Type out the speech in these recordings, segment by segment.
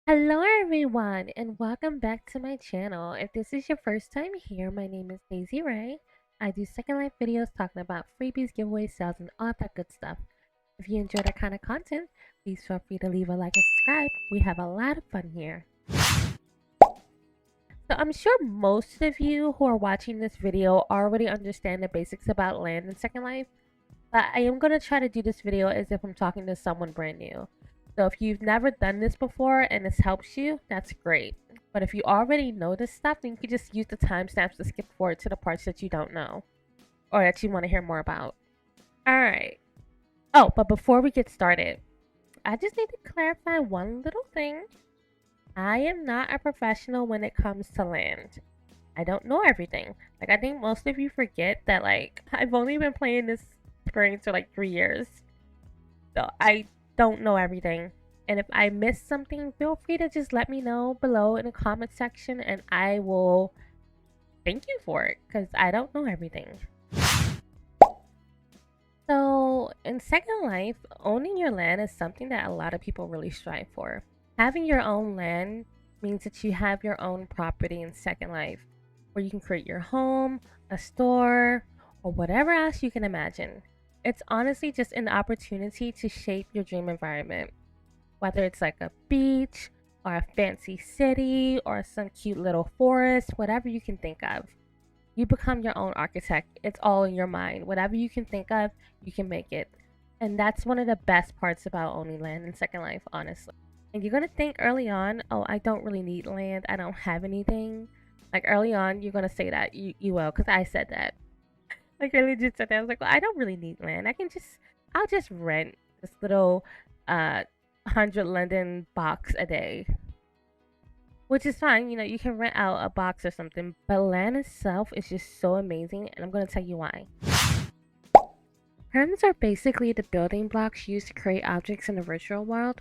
Hello everyone and welcome back to my channel. If this is your first time here, my name is iDaisyRay. I do second life videos talking about freebies, giveaways, sales, and all that good stuff. If you enjoy that kind of content, please feel free to leave a like and subscribe. We have a lot of fun here. So I'm sure most of you who are watching this video already understand the basics about land in Second Life, but I am going to try to do this video as if I'm talking to someone brand new. So if you've never done this before and this helps you, that's great. But if you already know this stuff, then you can just use the timestamps to skip forward to the parts that you don't know or that you want to hear more about. Alright. Oh, but before we get started, I just need to clarify one little thing. I am not a professional when it comes to land. I don't know everything. Like, I think most of you forget that, like, I've only been playing this experience for like 3 years. So I don't know everything. And if I miss something, feel free to just let me know below in the comment section and I will thank you for it because I don't know everything. So, in Second Life, owning your land is something that a lot of people really strive for. Having your own land means that you have your own property in Second Life, where you can create your home, a store, or whatever else you can imagine. It's honestly just an opportunity to shape your dream environment, whether it's like a beach, or a fancy city, or some cute little forest, whatever you can think of. You become your own architect. It's all in your mind. Whatever you can think of, you can make it. And that's one of the best parts about owning land in Second Life, honestly. And you're going to think early on, oh, I don't really need land. I don't have anything. Like early on, you're going to say that. You will, because I said that. Like I legit said that. I was like, well, I don't really need land. I'll just rent this little 100 London box a day. Which is fine, you can rent out a box or something, but land itself is just so amazing, and I'm going to tell you why. Homes are basically the building blocks used to create objects in the virtual world.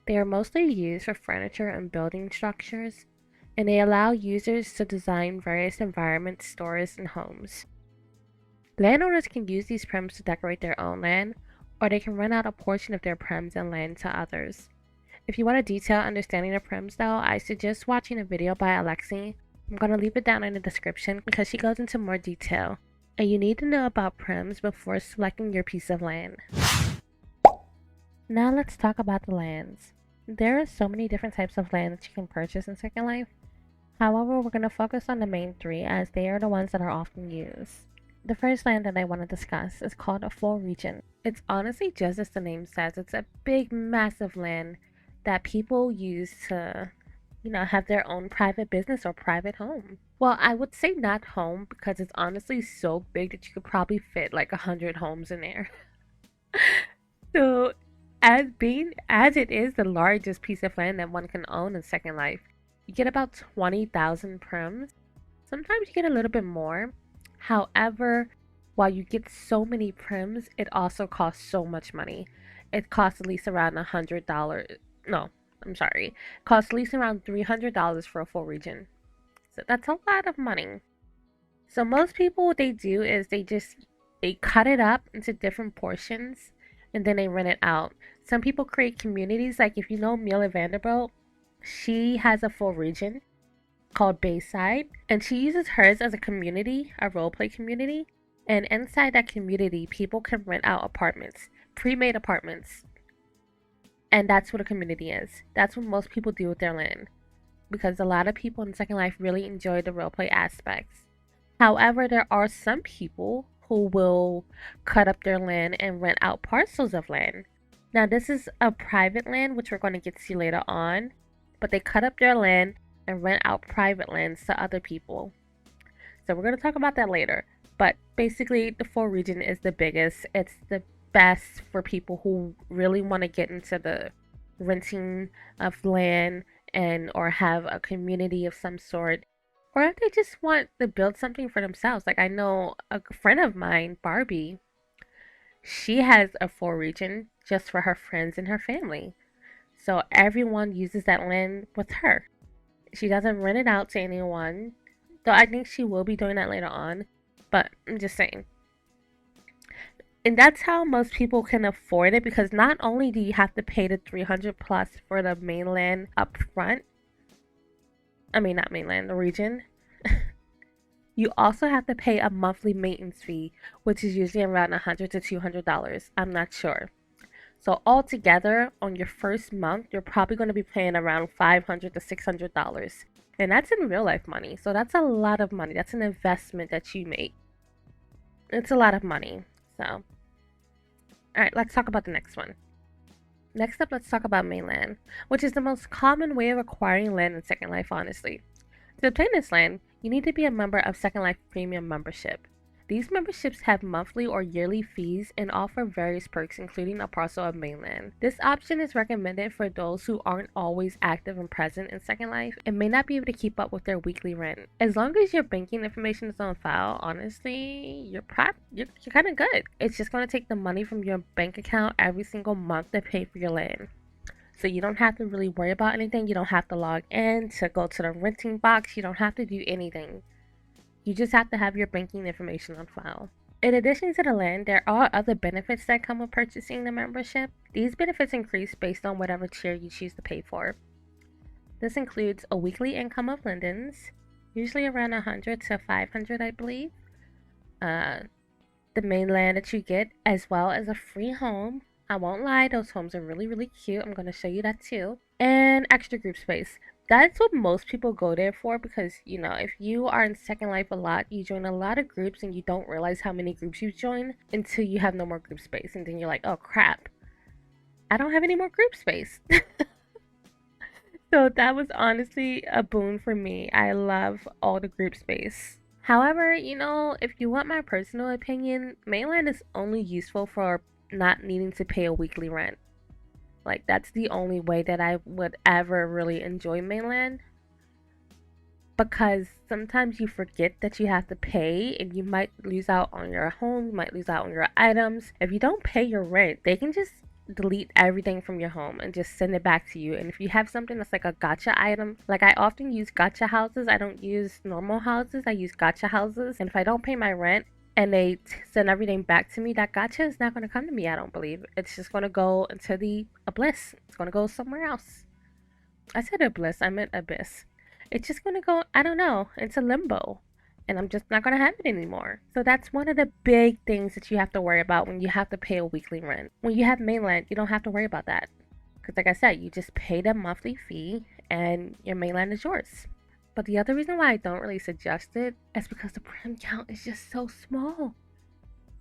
They are mostly used for furniture and building structures, and they allow users to design various environments, stores, and homes. Landowners can use these prems to decorate their own land, or they can rent out a portion of their prems and land to others. If you want a detailed understanding of prems though, I suggest watching a video by Alexi. I'm going to leave it down in the description because she goes into more detail. And you need to know about prems before selecting your piece of land. Now let's talk about the lands. There are so many different types of land that you can purchase in Second Life. However, we're going to focus on the main three as they are the ones that are often used. The first land that I want to discuss is called a full region. It's honestly just as the name says, it's a big massive land that people use to, have their own private business or private home. Well, I would say not home because it's honestly so big that you could probably fit like 100 homes in there. So, as it is the largest piece of land that one can own in Second Life, you get about 20,000 prems. Sometimes you get a little bit more. However, while you get so many prems, it also costs so much money. It costs at least around $100. No, I'm sorry. It costs at least around $300 for a full region. So that's a lot of money. So most people, what they do is they cut it up into different portions and then they rent it out. Some people create communities. Like if you know Mila Vanderbilt, she has a full region called Bayside, and she uses hers as a community, a roleplay community. And inside that community, people can rent out apartments, pre-made apartments. And that's what a community is. That's what most people do with their land. Because a lot of people in Second Life really enjoy the roleplay aspects. However, there are some people who will cut up their land and rent out parcels of land. Now, this is a private land, which we're going to get to later on. But they cut up their land and rent out private lands to other people. So we're going to talk about that later. But basically, the full region is the biggest. It's the best for people who really want to get into the renting of land and or have a community of some sort, or if they just want to build something for themselves. Like I know a friend of mine, Barbie, she has a full region just for her friends and her family, so everyone uses that land with her. She doesn't rent it out to anyone, though I think she will be doing that later on, but I'm just saying. And that's how most people can afford it, because not only do you have to pay the 300 plus for the mainland up front, I mean, not mainland, the region, you also have to pay a monthly maintenance fee, which is usually around $100 to $200. I'm not sure. So altogether, on your first month, you're probably going to be paying around $500 to $600. And that's in real life money. So that's a lot of money. That's an investment that you make. It's a lot of money. So, all right, let's talk about the next one. Next up, let's talk about Mainland, which is the most common way of acquiring land in Second Life, honestly. To obtain this land, you need to be a member of Second Life Premium membership. These memberships have monthly or yearly fees and offer various perks, including a parcel of Mainland. This option is recommended for those who aren't always active and present in Second Life and may not be able to keep up with their weekly rent. As long as your banking information is on file, honestly, you're kind of good. It's just going to take the money from your bank account every single month to pay for your land. So you don't have to really worry about anything. You don't have to log in to go to the renting box. You don't have to do anything. You just have to have your banking information on file. In addition to the land, there are other benefits that come with purchasing the membership. These benefits increase based on whatever tier you choose to pay for. This includes a weekly income of lindens, usually around 100 to 500, I believe. The mainland that you get, as well as a free home. I won't lie, those homes are really, really cute. I'm going to show you that too. And extra group space. That's what most people go there for, because, if you are in Second Life a lot, you join a lot of groups and you don't realize how many groups you join until you have no more group space. And then you're like, oh crap, I don't have any more group space. So that was honestly a boon for me. I love all the group space. However, if you want my personal opinion, Mainland is only useful for not needing to pay a weekly rent. Like, that's the only way that I would ever really enjoy Mainland. Because sometimes you forget that you have to pay and you might lose out on your home, you might lose out on your items. If you don't pay your rent, they can just delete everything from your home and just send it back to you. And if you have something that's like a gotcha item, like I often use gotcha houses, I don't use normal houses, I use gotcha houses. And if I don't pay my rent and they send everything back to me, that gotcha is not going to come to me, I don't believe. It's just going to go into the abyss. It's going to go somewhere else. I said abyss, I meant abyss. It's just going to go, I don't know, into limbo. And I'm just not going to have it anymore. So that's one of the big things that you have to worry about when you have to pay a weekly rent. When you have Mainland, you don't have to worry about that. Because like I said, you just pay the monthly fee and your Mainland is yours. But the other reason why I don't really suggest it is because the prim count is just so small.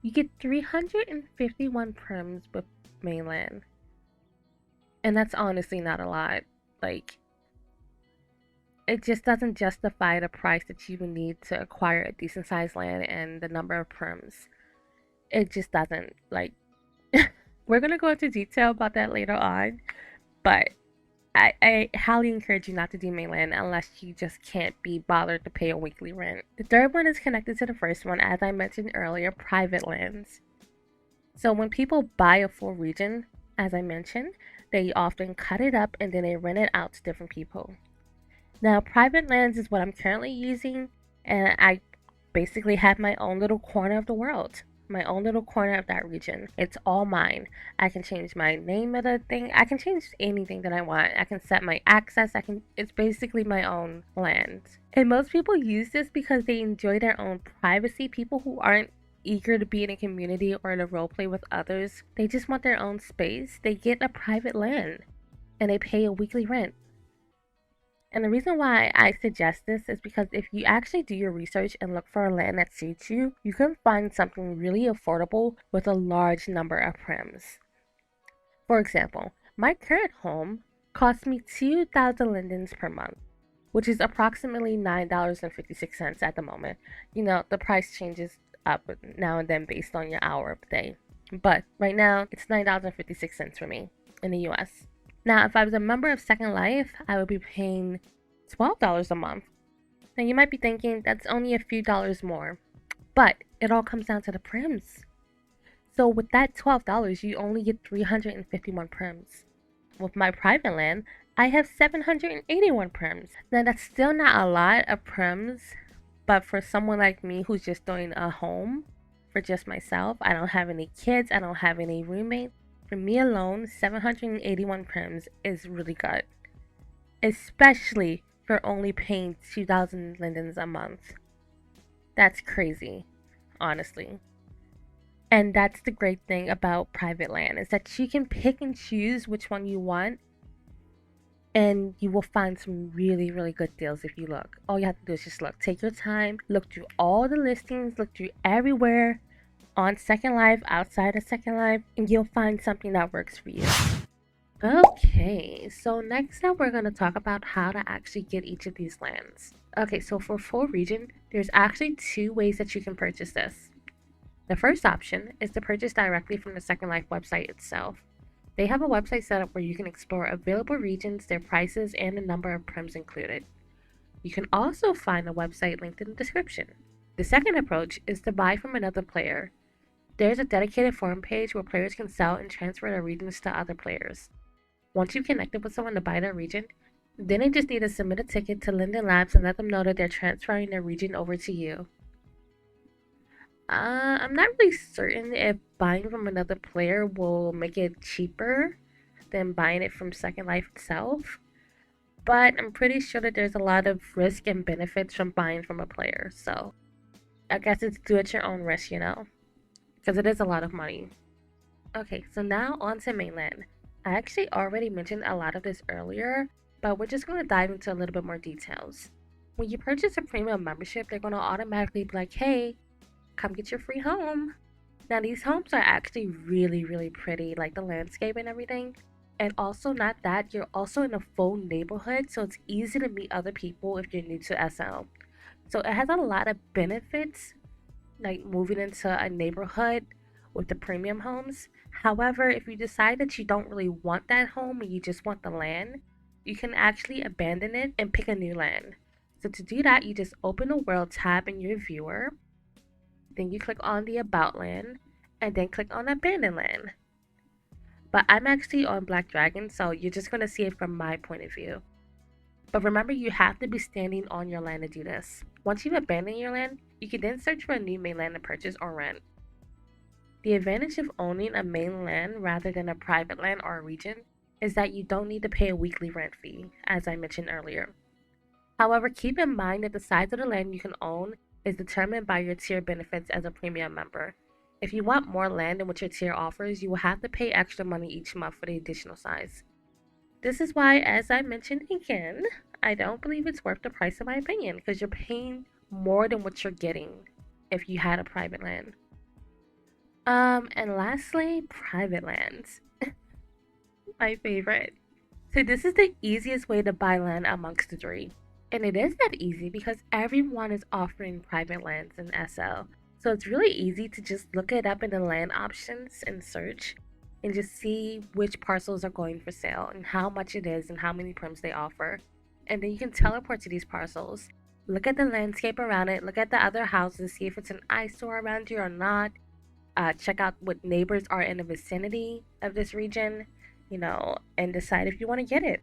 You get 351 prims with Mainland. And that's honestly not a lot. Like, it just doesn't justify the price that you would need to acquire a decent sized land and the number of prims. It just doesn't. Like, we're gonna go into detail about that later on, but I highly encourage you not to do Mainland unless you just can't be bothered to pay a weekly rent. The third one is connected to the first one, as I mentioned earlier, private lands. So when people buy a full region, as I mentioned, they often cut it up and then they rent it out to different people. Now, private lands is what I'm currently using, and I basically have my own little corner of the world, my own little corner of that region. It's all mine. I can change my name of the thing. I can change anything that I want. I can set my access. It's basically my own land. And most people use this because they enjoy their own privacy. People who aren't eager to be in a community or to roleplay with others, they just want their own space. They get a private land and they pay a weekly rent. And the reason why I suggest this is because if you actually do your research and look for a land that suits you, you can find something really affordable with a large number of prims. For example, my current home costs me 2,000 lindens per month, which is approximately $9.56 at the moment. The price changes up now and then based on your hour of the day. But right now, it's $9.56 for me in the US. Now, if I was a member of Second Life, I would be paying $12 a month. Now, you might be thinking that's only a few dollars more, but it all comes down to the prims. So with that $12, you only get 351 prims. With my private land, I have 781 prims. Now, that's still not a lot of prims, but for someone like me who's just doing a home for just myself. I don't have any kids, I don't have any roommates. For me alone, 781 prims is really good, especially for only paying 2,000 lindens a month. That's crazy, honestly. And that's the great thing about private land is that you can pick and choose which one you want, and you will find some really, really good deals if you look. All you have to do is just look. Take your time, look through all the listings, look through everywhere on Second Life, outside of Second Life, and you'll find something that works for you. Okay, so next up we're going to talk about how to actually get each of these lands. Okay, so for full region, there's actually two ways that you can purchase this. The first option is to purchase directly from the Second Life website itself. They have a website set up where you can explore available regions, their prices, and the number of prims included. You can also find the website linked in the description. The second approach is to buy from another player. There's a dedicated forum page where players can sell and transfer their regions to other players. Once you've connected with someone to buy their region, then they just need to submit a ticket to Linden Labs and let them know that they're transferring their region over to you. I'm not really certain if buying from another player will make it cheaper than buying it from Second Life itself, but I'm pretty sure that there's a lot of risk and benefits from buying from a player, so I guess it's do at your own risk, because it is a lot of money. Okay, so now on to Mainland. I actually already mentioned a lot of this earlier, but we're just going to dive into a little bit more details. When you purchase a premium membership, they're going to automatically be like, hey, come get your free home. Now these homes are actually really, really pretty, like the landscape and everything. And also not that, you're also in a full neighborhood, so it's easy to meet other people if you're new to SL. So it has a lot of benefits, like moving into a neighborhood with the premium homes. However, if you decide that you don't really want that home and you just want the land, you can actually abandon it and pick a new land. So to do that, you just open the world tab in your viewer. Then you click on the About land, and then click on Abandoned land. But I'm actually on Black Dragon, so you're just going to see it from my point of view. But remember, you have to be standing on your land to do this. Once you've abandoned your land, you can then search for a new mainland to purchase or rent. The advantage of owning a mainland rather than a private land or a region is that you don't need to pay a weekly rent fee, as I mentioned earlier. However, keep in mind that the size of the land you can own is determined by your tier benefits as a premium member. If you want more land than what your tier offers, you will have to pay extra money each month for the additional size. This is why, as I mentioned again, I don't believe it's worth the price in my opinion, because you're paying more than what you're getting if you had a private land. And lastly, private lands. My favorite. So this is the easiest way to buy land amongst the three. And it is that easy because everyone is offering private lands in SL. So it's really easy to just look it up in the land options and search and just see which parcels are going for sale and how much it is and how many prims they offer. And then you can teleport to these parcels, look at the landscape around it, look at the other houses, see if it's an eyesore around you or not. Check out what neighbors are in the vicinity of this region, and decide if you want to get it.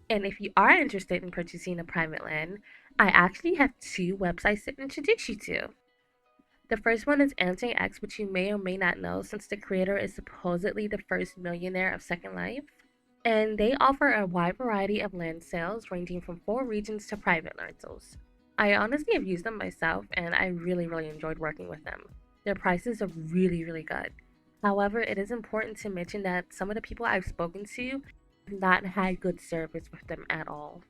And if you are interested in purchasing a private land, I actually have two websites to introduce you to. The first one is X, which you may or may not know since the creator is supposedly the first millionaire of Second Life. And they offer a wide variety of land sales ranging from full regions to private rentals. I honestly have used them myself and I really, really enjoyed working with them. Their prices are really, really good. However, it is important to mention that some of the people I've spoken to have not had good service with them at all.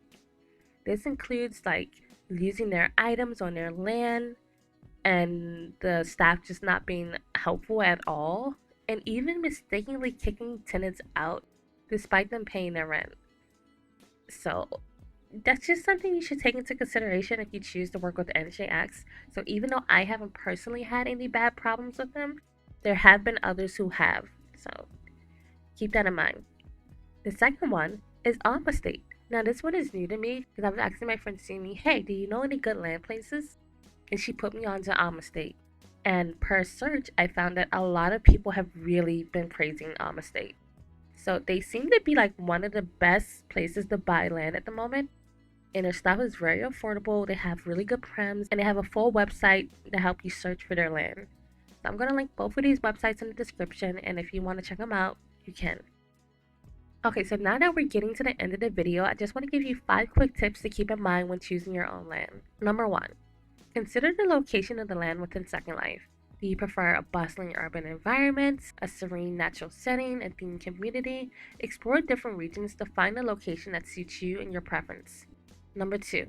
This includes losing their items on their land and the staff just not being helpful at all, and even mistakenly kicking tenants out despite them paying their rent. So that's just something you should take into consideration if you choose to work with NJX. So even though I haven't personally had any bad problems with them, there have been others who have. So keep that in mind. The second one is Alma State. Now this one is new to me because I was asking my friend Simi, hey, do you know any good land places? And she put me on to Alma State. And per search, I found that a lot of people have really been praising Alma State. So they seem to be one of the best places to buy land at the moment. And their stuff is very affordable. They have really good prims and they have a full website to help you search for their land. So I'm going to link both of these websites in the description, and if you want to check them out, you can. Okay, so now that we're getting to the end of the video, I just want to give you 5 quick tips to keep in mind when choosing your own land. Number 1, consider the location of the land within Second Life. Do you prefer a bustling urban environment, a serene natural setting, a themed community? Explore different regions to find a location that suits you and your preference. Number 2,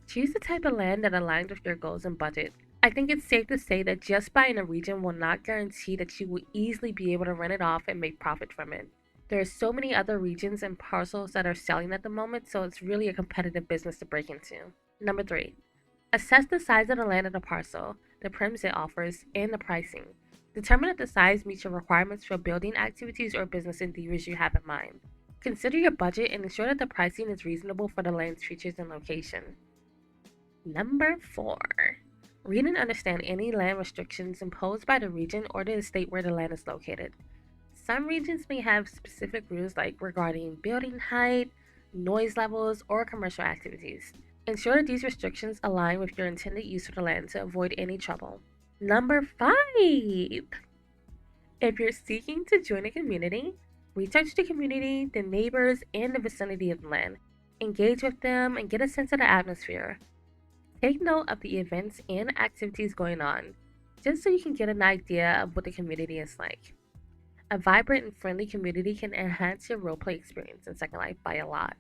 choose the type of land that aligns with your goals and budget. I think it's safe to say that just buying a region will not guarantee that you will easily be able to rent it off and make profit from it. There are so many other regions and parcels that are selling at the moment, so it's really a competitive business to break into. Number 3, assess the size of the land of the parcel, the prims it offers, and the pricing. Determine if the size meets your requirements for building activities or business endeavors you have in mind. Consider your budget and ensure that the pricing is reasonable for the land's features and location. Number 4, read and understand any land restrictions imposed by the region or the state where the land is located. Some regions may have specific rules like regarding building height, noise levels, or commercial activities. Ensure that these restrictions align with your intended use of the land to avoid any trouble. Number 5, if you're seeking to join a community, research the community, the neighbors, and the vicinity of the land. Engage with them and get a sense of the atmosphere. Take note of the events and activities going on, just so you can get an idea of what the community is like. A vibrant and friendly community can enhance your roleplay experience in Second Life by a lot.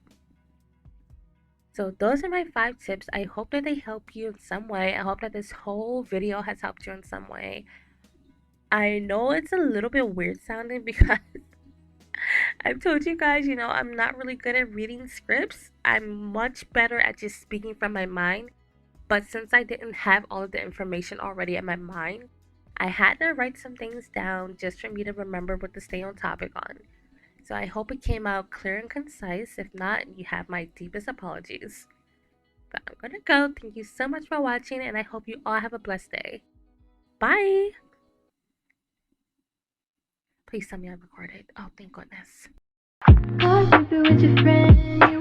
So those are my 5 tips. I hope that they help you in some way. I hope that this whole video has helped you in some way. I know it's a little bit weird sounding because I've told you guys, I'm not really good at reading scripts. I'm much better at just speaking from my mind. But since I didn't have all of the information already in my mind, I had to write some things down just for me to remember what to stay on topic on. So I hope it came out clear and concise. If not, you have my deepest apologies. But I'm gonna go. Thank you so much for watching, and I hope you all have a blessed day. Bye! Please tell me I recorded. Oh, thank goodness. Or with your friend.